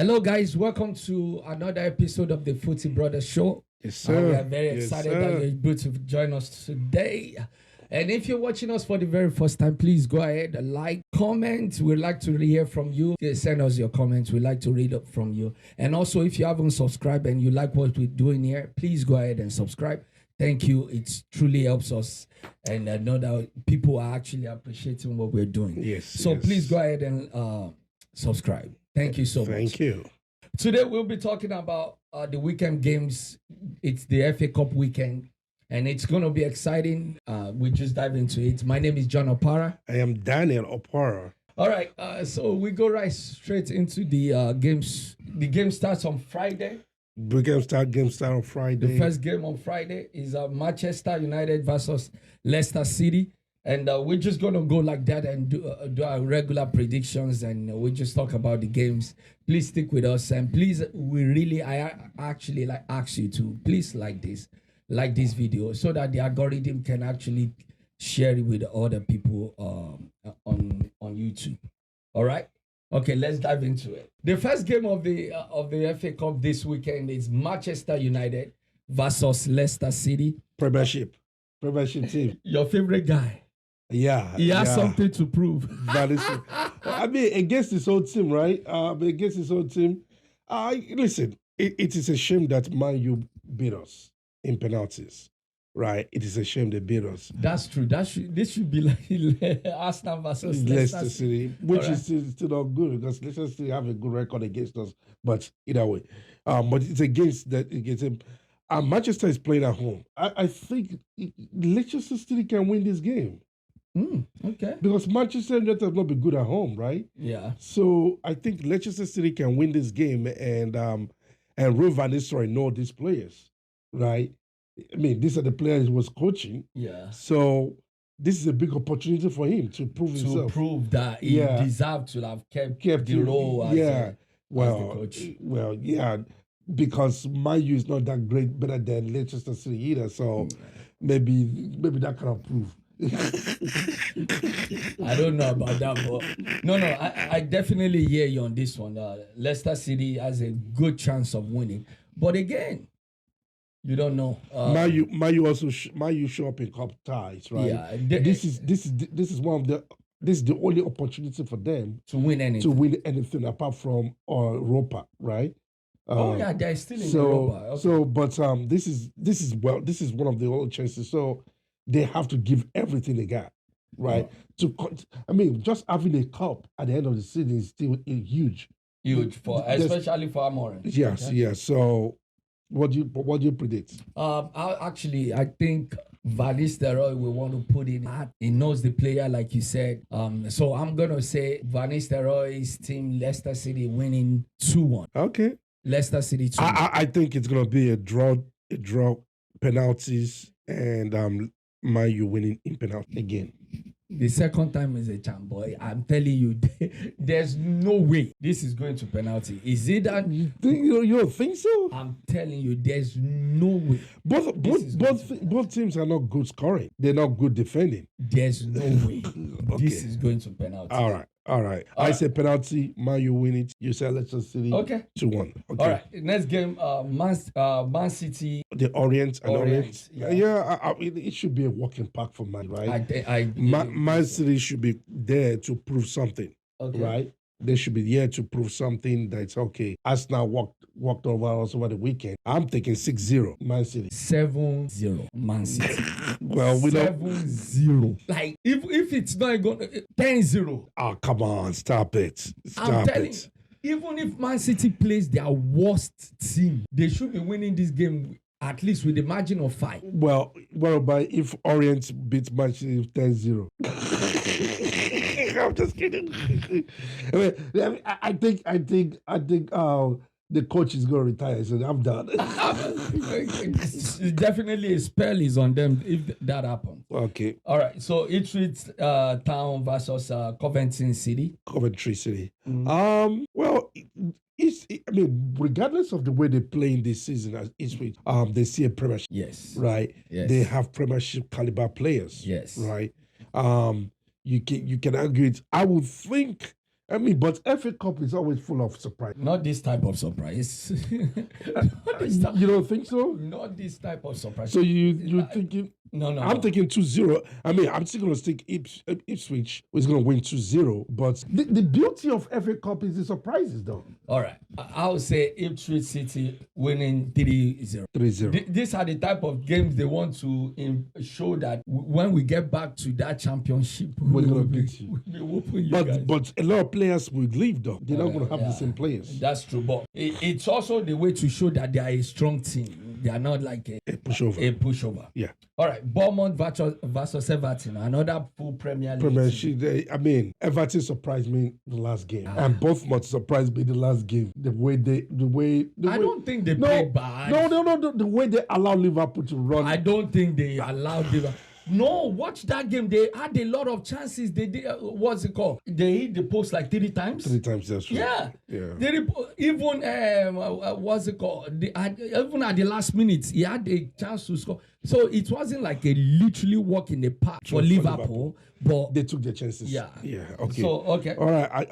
Hello, guys. Welcome to another episode of the Footy Brothers Show. Yes, sir. We are very excited that you're able to join us today. And if you're watching us for the very first time, please go ahead and like, comment. We'd like to hear from you. Send us your comments. We'd like to read up from you. And also, if you haven't subscribed and you like what we're doing here, please go ahead and subscribe. Thank you. It truly helps us. And I know that people are actually appreciating what we're doing. Yes. So please go ahead and subscribe. Thank you so much. Thank you. Today we'll be talking about the weekend games. It's the FACup weekend, and it's going to be exciting. We just dive into it. My name is John Opara. I am Daniel Opara. All right, so we go right straight into the games. The game starts on Friday. Game start on Friday. The first game on Friday is Manchester United versus Leicester City. And we're just going to go like that and do our regular predictions, and we just talk about the games. Please stick with us, and please, I actually ask you to please like this video so that the algorithm can actually share it with other people on YouTube. All right? Okay, let's dive into it. The first game of the FACup this weekend is Manchester United versus Leicester City. Premiership team. Your favorite guy. Yeah. He has something to prove. I mean, against his own team, right? Against his own team. Listen, it is a shame that Man U beat us in penalties, right? It is a shame they beat us. That's true. This should be like Arsenal versus Leicester City, which is still not good because Leicester City have a good record against us. But either way, but it's against him. Manchester is playing at home. I think Leicester City can win this game. Okay. Because Manchester United have not been good at home, right? Yeah. So I think Leicester City can win this game, and Ruud van Nistelrooy know these players, right? I mean, these are the players he was coaching. Yeah. So this is a big opportunity for him to prove himself. To prove that he deserved to have kept the role as the coach. Well, yeah, because Man U is not that great, better than Leicester City either. So maybe that kind of proof. I don't know about that, but no, I definitely hear you on this one. Leicester City has a good chance of winning, but again, you don't know. Man U show up in cup ties, right? Yeah, this is the only opportunity for them to win anything apart from Europa, right? They're still in Europa. Okay. So, but this is one of the only chances. So they have to give everything they got, right? Just having a cup at the end of the season is still huge. Especially for Amorim. Yes, okay? Yes. So, what do you predict? I think Van Nistelrooy will want to put in. He knows the player, like you said. So I'm gonna say Van Nistelrooy's team, Leicester City, winning 2-1. Okay. Leicester City 2-1. I think it's gonna be a draw, penalties, and Man U winning in penalty again. The second time is a champ, boy. I'm telling you, there's no way this is going to penalty. Is it that? You don't think so? I'm telling you, there's no way. Both teams are not good scoring. They're not good defending. There's no way this is going to penalty. All right. I say penalty, Man U win it. You say Leicester City 2-1. Okay. All right. Next game, Man City. The Orient. Yeah, it should be a walking park for Man, right? Man City should be there to prove something, right? They should be there to prove something that's okay. Arsenal walked over us over the weekend. I'm thinking 6-0, Man City. 7-0, Man City. Well, we don't. 7-0. Like, if it's not going to 10-0. Oh, come on. Stop it. I'm telling you, even if Man City plays their worst team, they should be winning this game at least with a margin of 5. Well, but if Orient beats Man City 10-0. I'm just kidding. I think the coach is going to retire. So I'm done. Definitely a spell is on them if that happens. Okay. All right. So Ipswich Town versus Coventry City. Coventry City. Well, regardless of the way they play in this season as Ipswich, they see a Premiership. Yes. Right. Yes. They have Premiership caliber players. Yes. Right. You can argue it. I would think I mean, but FA Cup is always full of surprise. Not this type of surprise. You don't think so? Not this type of surprise. So you thinking? No. I'm thinking 2-0. I mean, I'm still going to stick Ipswich is going to win 2-0. But the beauty of FA Cup is the surprises, though. All right. I would say Ipswich City winning 3-0. 3-0. These are the type of games they want to show that when we get back to that championship, we're going to beat you. We'll you guys. But a lot of players will leave, though. They're not going to have the same players. That's true. But it's also the way to show that they are a strong team. They are not like a pushover. Yeah. All right. Bournemouth versus Everton, another full Premier League. I mean, Everton surprised me the last game, and Bournemouth surprised me the last game. The way I don't think they played bad. No. The way they allow Liverpool to run. I don't think they allowed Liverpool. No, watch that game. They had a lot of chances. They did. What's it called? They hit the post like 3 times. 3 times, that's true. Yeah. They even what's it called? Even at the last minute, he had a chance to score. So it wasn't like a literally walk in the park for Liverpool. But they took their chances. Yeah. Okay. So okay. All right.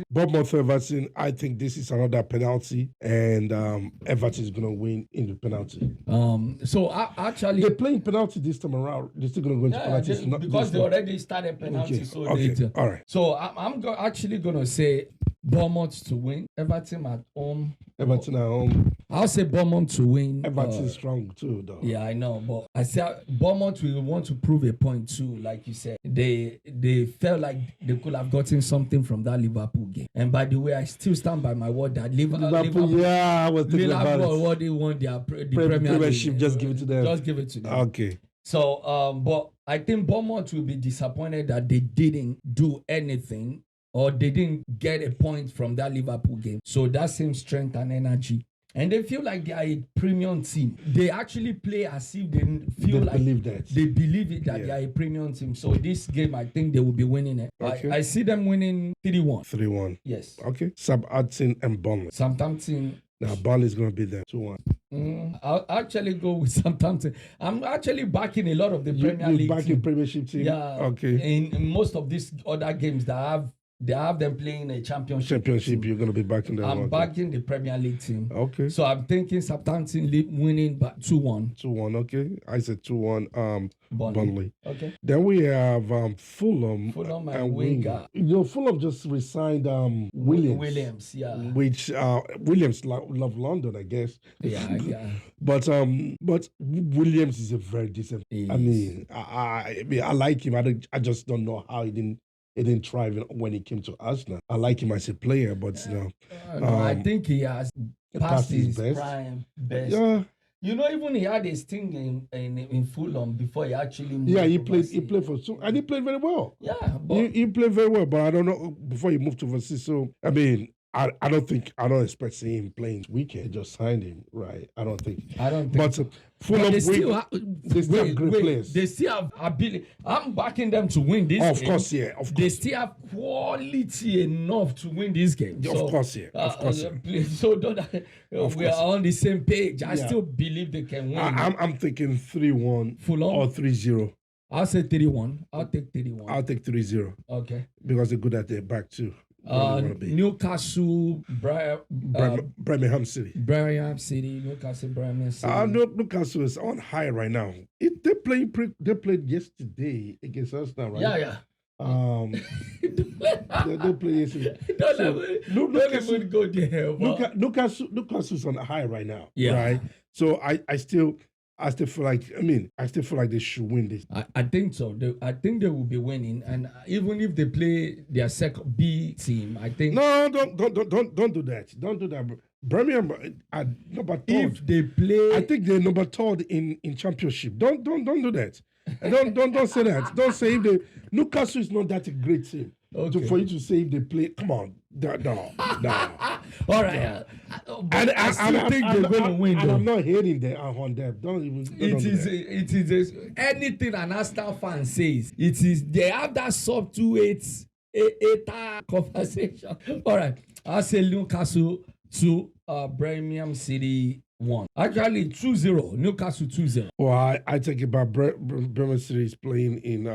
Bournemouth Everton. I think this is another penalty, and Everton is gonna win in the penalty. So actually, they're playing penalty this time around. They're still gonna go into penalties because they already started penalty. Okay. So okay. All right. So I'm actually gonna say Bournemouth to win. Everton at home. Everton at home. I'll say Bournemouth to win. Everton is strong too, though. Yeah, I know, but I say Bournemouth will want to prove a point too. Like you said, they felt like they could have gotten something from that Liverpool game. And by the way, I still stand by my word that Liverpool. Yeah, I was thinking about it. What they won the Premier League. Just give it to them. Just give it to them. Okay. So, but I think Bournemouth will be disappointed that they didn't do anything or they didn't get a point from that Liverpool game. So that same strength and energy. And they feel like they are a premium team. They actually play as if they believe that they are a premium team. So this game, I think they will be winning it. Okay. I see them winning 3-1. 3-1. Yes. Okay. Southampton and Burnley. Southampton. Now Burnley is going to be there 2-1. I'll actually go with Southampton. I'm actually backing a lot of the Premier League. Backing Premiership team. Yeah. Okay. In most of these other games that they have them playing a championship. You're going to be backing them. I'm backing the Premier League team. Okay. So I'm thinking Southampton winning by 2-1. 2-1, okay. I said 2-1, Burnley. Okay. Then we have Fulham and Winger. Fulham just resigned Williams. Yeah. Which Williams love London, I guess. Yeah. But Williams is a very decent. I mean, I like him. I just don't know how he didn't thrive when he came to Arsenal. I like him as a player, but I think he has passed his best. prime best. Yeah. Even he had a sting in Fulham before he actually moved. Yeah, he played for and he played very well. Yeah, he played very well, but I don't know before he moved to overseas. So I mean, I don't expect seeing him playing this weekend. Just signed him, right? I don't think. But Fulham, they still have great players. They still have ability. I'm backing them to win this game. Of course. They still have quality enough to win this game. Of course. So we are on the same page. I still believe they can win. I'm thinking 3-1 Fulham or 3-0. I'll say 3-1. I'll take 3-1. I'll take 3-0. Okay. Because they're good at their back too. Newcastle, Birmingham City. Birmingham City. Newcastle is on high right now. They played yesterday against us now, right? Yeah. They played yesterday. Don't even go there. Newcastle's on high right now. Yeah. Right. So I still feel like they should win this. I think so. I think they will be winning, and even if they play their second B team, I think. No, don't do that. Don't do that. Birmingham are number third. If they play, I think they're number third in championship. Don't do that. Don't say that. Don't say if Newcastle is not that a great team. Okay. For you to say if they play, come on, no. All right, I still think they're going to win. And I'm not hating them on them. It is anything an Arsenal fan says. It is they have that sub 2-8 conversation. All right, I'll say Newcastle to Birmingham City 1. Actually, 2-0. Newcastle 2-0. Well, I think about Bremen City is playing in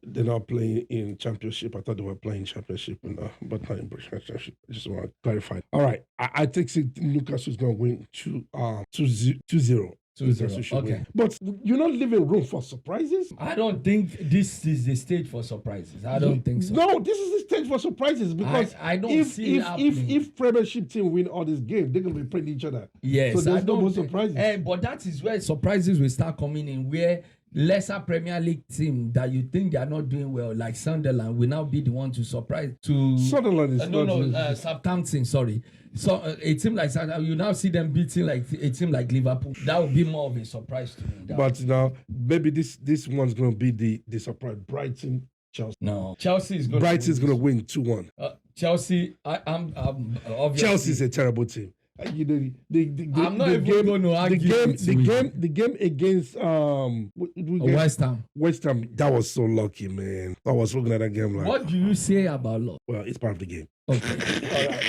they're not playing in Championship. I thought they were playing Championship, but not in Championship. I just want to clarify. All right, I think Newcastle is going to win 2-0. 2-0. Okay. Win. But you're not leaving room for surprises? I don't think this is the stage for surprises. I don't think so. No, this is the stage for surprises because I don't see it happening. If Premiership team win all this game, they're going to be playing each other. Yes. So there's no more surprises. But that is where surprises will start coming in, where lesser Premier League team that you think they are not doing well, like Sunderland, will now be the one to surprise. Sunderland is Southampton, sorry. So a team like Southampton, you now see them beating like a team like Liverpool. That would be more of a surprise to me. But now maybe this one's going to be the surprise. Brighton, Chelsea. No, Chelsea is going. Brighton's going to win 2-1. Chelsea, I'm obviously. Chelsea's a terrible team. You know, I'm not even going to argue. The game against West Ham. West Ham, that was so lucky, man. I was looking at that game like. What do you say about luck? Well, it's part of the game. Okay, all right.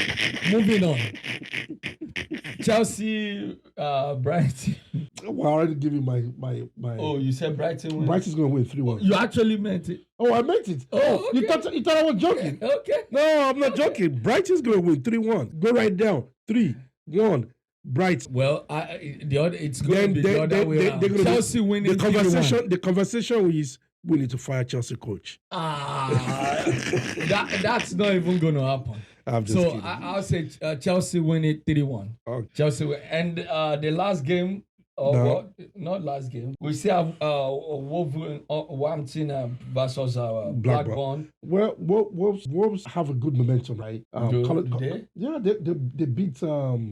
Moving on. Chelsea, Brighton. Well, I already give you my. Oh, you said Brighton win? Brighton's going to win 3-1. You actually meant it. Oh, I meant it. Oh, okay. You thought I was joking? Okay. No, I'm not joking. Brighton's going to win 3-1. Go right down. 3-1. Brighton. Well, it's going to be the other way around. Chelsea winning. The conversation is we need to fire Chelsea coach. That's not even going to happen. I'm just kidding. I'll say Chelsea win it 3-1. Okay. Chelsea win. And the last game, not last game. We see Wolverhampton versus Blackburn. Well, Wolves have a good momentum, right? They? Yeah, they beat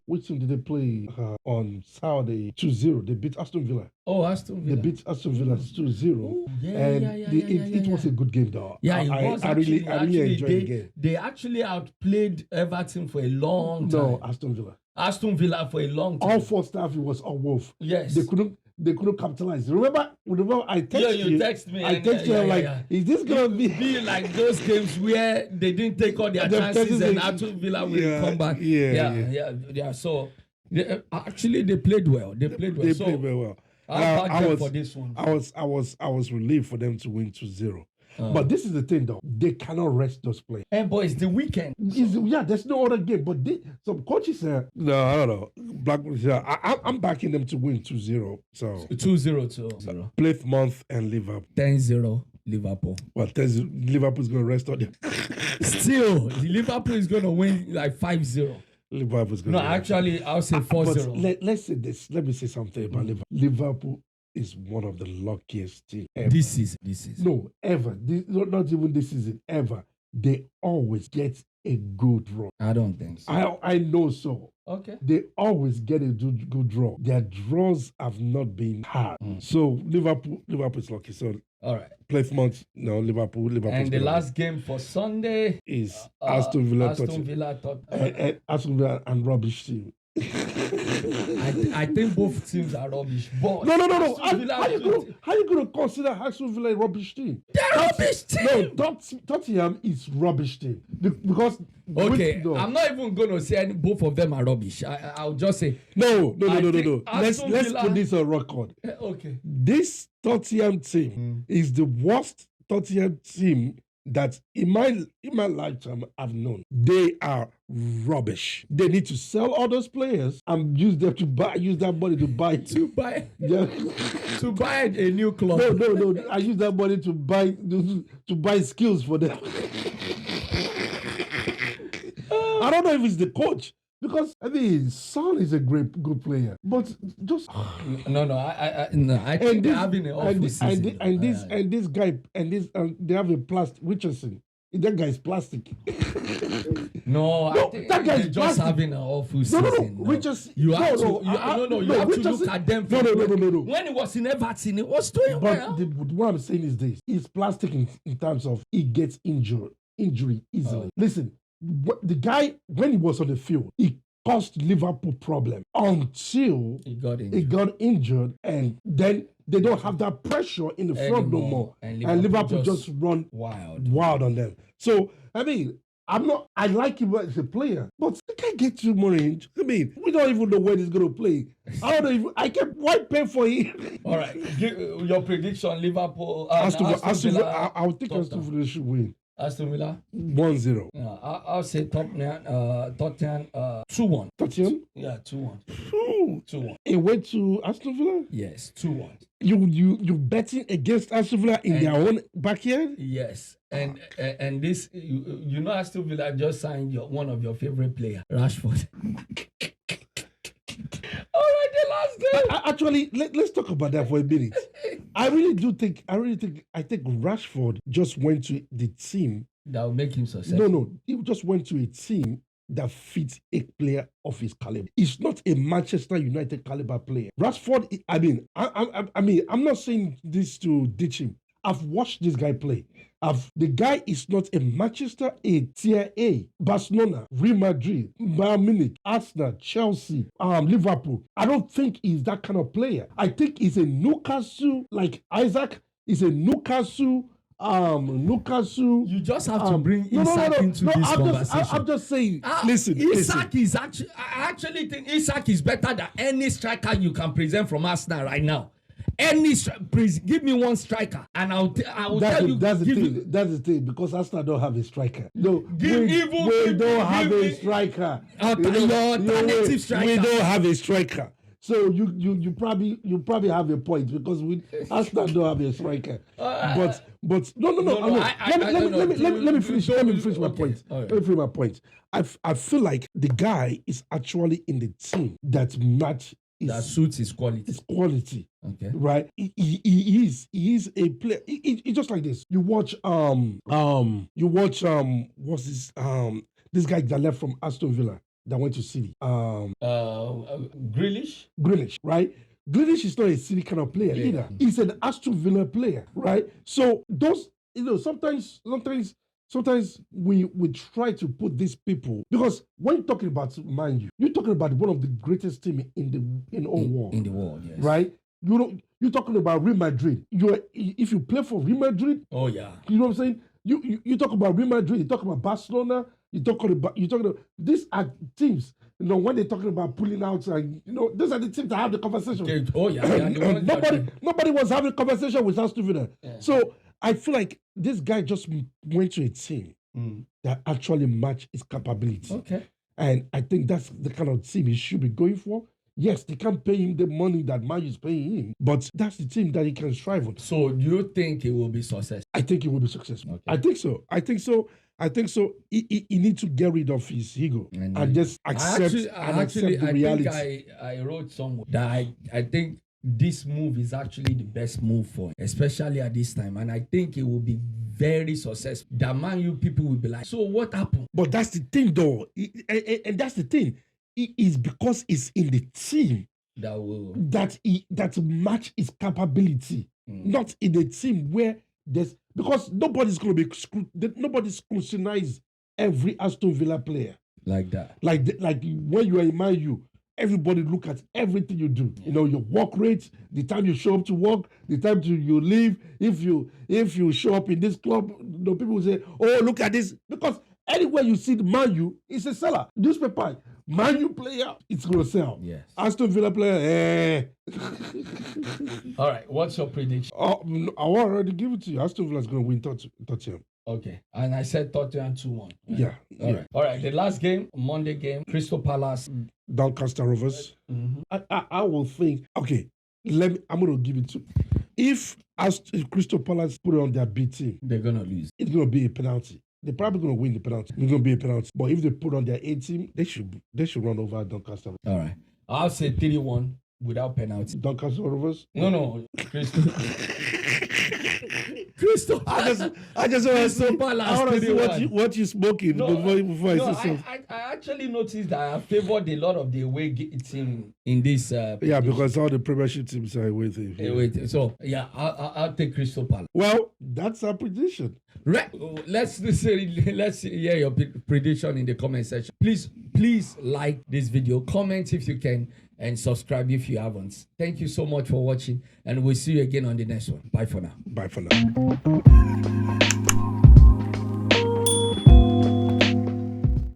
which team did they play on Saturday 2-0? They beat Aston Villa. Oh, Aston Villa. They beat Aston Villa 2-0. It was a good game, though. Yeah, it was. I really enjoyed the game. They actually outplayed Everton for a long time. No, Aston Villa for a long time. All first half, it was all Wolf. Yes. They couldn't capitalize. Remember I texted you. You text me. I texted you is this going to be like those games where they didn't take all their chances and Aston Villa will come back? Yeah. So actually they played well. They played very well. I was for this one. I was relieved for them to win 2-0. But this is the thing, though. They cannot rest those players. And boy, it's the weekend. There's no other game. But some coaches say, no, I don't know. I'm backing them to win 2-0. So 2-0. Plymouth and Liverpool. 10-0 Liverpool. Well, Liverpool's going to rest on them. Still, Liverpool is going to win like 5-0. Liverpool's going to win. Actually, I'll say 4-0. Let's say this. Let me say something about Liverpool. Liverpool is one of the luckiest teams ever. This is. No, ever. Not even this season, ever. They always get a good draw. I don't think so. I know so. Okay. They always get a good draw. Their draws have not been hard. So Liverpool is lucky. So all right. Plymouth, no, Liverpool. And the last game for Sunday is Aston Villa. Aston Villa and rubbish team. I think both teams are rubbish. But no. How you gonna consider Aston Villa a rubbish team? They're rubbish team. No, Tottenham is rubbish team because. I'm not even gonna say both of them are rubbish. I'll just say no. Let's put this on record. Okay. This Tottenham team is the worst Tottenham team that in my lifetime I've known. They are rubbish. They need to sell all those players and use that money to buy to buy a new club. No. I use that money to buy skills for them. I don't know if it's the coach. Because Son is a good player, but just I think they're having an awful season. This guy they have a plastic Richardson. That guy is plastic. I think that guy is just having an awful season. Richardson. You have to look at them. No. When he was in Everton, it was doing well. But what I'm saying is this: he's plastic in terms of he gets injury easily. Listen. The guy, when he was on the field, he caused Liverpool problem until he got injured, and then they don't have that pressure in the front no more. And Liverpool just run wild on them. So, I like him as a player, but I can't get too money. I mean, we don't even know when he's going to play. Why pay for him? All right. Give your prediction, Liverpool. Aston Villa, I'll think Aston Villa should win. Aston Villa 1-0. I'll say Tottenham 2-1. Tottenham? Yeah, 2-1. 2-1. Away to Aston Villa? Yes, 2-1. You betting against Aston Villa in their own backyard? Yes. And this Aston Villa just signed one of your favorite player, Rashford. All right, the last game. Actually, let's talk about that for a minute. I think Rashford just went to the team that will make him successful. No, he just went to a team that fits a player of his caliber. He's not a Manchester United caliber player. Rashford, I'm not saying this to ditch him. I've watched this guy play. The guy is not a Manchester A, Tier A, Barcelona, Real Madrid, Bayern Munich, Arsenal, Chelsea, Liverpool. I don't think he's that kind of player. I think he's a Newcastle, like Isaac. He's a Newcastle. You just have to bring Isak into this conversation. I'm just saying. Listen, Isak is actually. I actually think Isak is better than any striker you can present from Arsenal right now. Give me one striker, and I will tell you. That's the thing. Because Arsenal don't have a striker. No, we don't have a striker. Alternative striker. We don't have a striker. So you probably have a point because Arsenal don't have a striker. But no. Let me finish my point. Let me finish my point. I feel like the guy is actually in the team that suits his quality. His quality. Okay. Right? He is a player. It's just like this. You watch what's this guy that left from Aston Villa that went to City. Grealish, right? Grealish is not a City kind of player either. He's an Aston Villa player, right? So those, sometimes we try to put these people, because when you're talking about Man U, you're talking about one of the greatest teams in the world. In the world, yes. Right? You're talking about Real Madrid. If you play for Real Madrid, oh yeah. You know what I'm saying? You talk about Real Madrid, you talk about Barcelona, you talking about these are teams. When they're talking about pulling out, these are the teams that have the conversation. Okay. Oh yeah. Nobody was having a conversation with Aston Villa. Yeah. So I feel like this guy just went to a team that actually match his capability. Okay. And I think that's the kind of team he should be going for. Yes, they can't pay him the money that Man is paying him, but that's the team that he can strive on. So do you think he will be successful? I think he will be successful. Okay. I think so. He needs to get rid of his ego and just accept the reality. I wrote somewhere that I think this move is actually the best move for him, especially at this time. And I think it will be very successful. The Man U people will be like, so what happened? But that's the thing, though. And that's the thing. It is because it's in the team that match his capability, not in the team where because nobody's going to be nobody's scrutinize every Aston Villa player like that. Like when you are in Man U, everybody look at everything you do. Yeah. Your work rate, the time you show up to work, the time you leave. If you show up in this club, people will say, "Oh, look at this," because anywhere you see the Man U, it's a seller. Newspaper, Man U player, it's going to sell. Yes. Aston Villa player, All right, what's your prediction? I already give it to you. Aston Villa is going to win Tottenham. Okay, and I said Tottenham 2-1. Right? Yeah. All right. The last game, Monday game, Crystal Palace, Doncaster Rovers. Mm-hmm. I will think. Okay, I'm going to give it to. If Crystal Palace put it on their B team, they're going to lose. It's going to be a penalty. They're probably going to win the penalty. It's going to be a penalty. But if they put on their A team, they should run over Doncaster. All right. I'll say 3-1 without penalty. Doncaster Rovers? No. Crystal. I just want to see what you smoking before I say something. I actually noticed that I favored a lot of the away team in this. Because all the Premiership teams are away teams. So I'll take Crystal Palace. Well, that's our prediction. Right. Let's hear your prediction in the comment section. Please like this video, comment if you can, and subscribe if you haven't. Thank you so much for watching, and we'll see you again on the next one. Bye for now. Bye for now.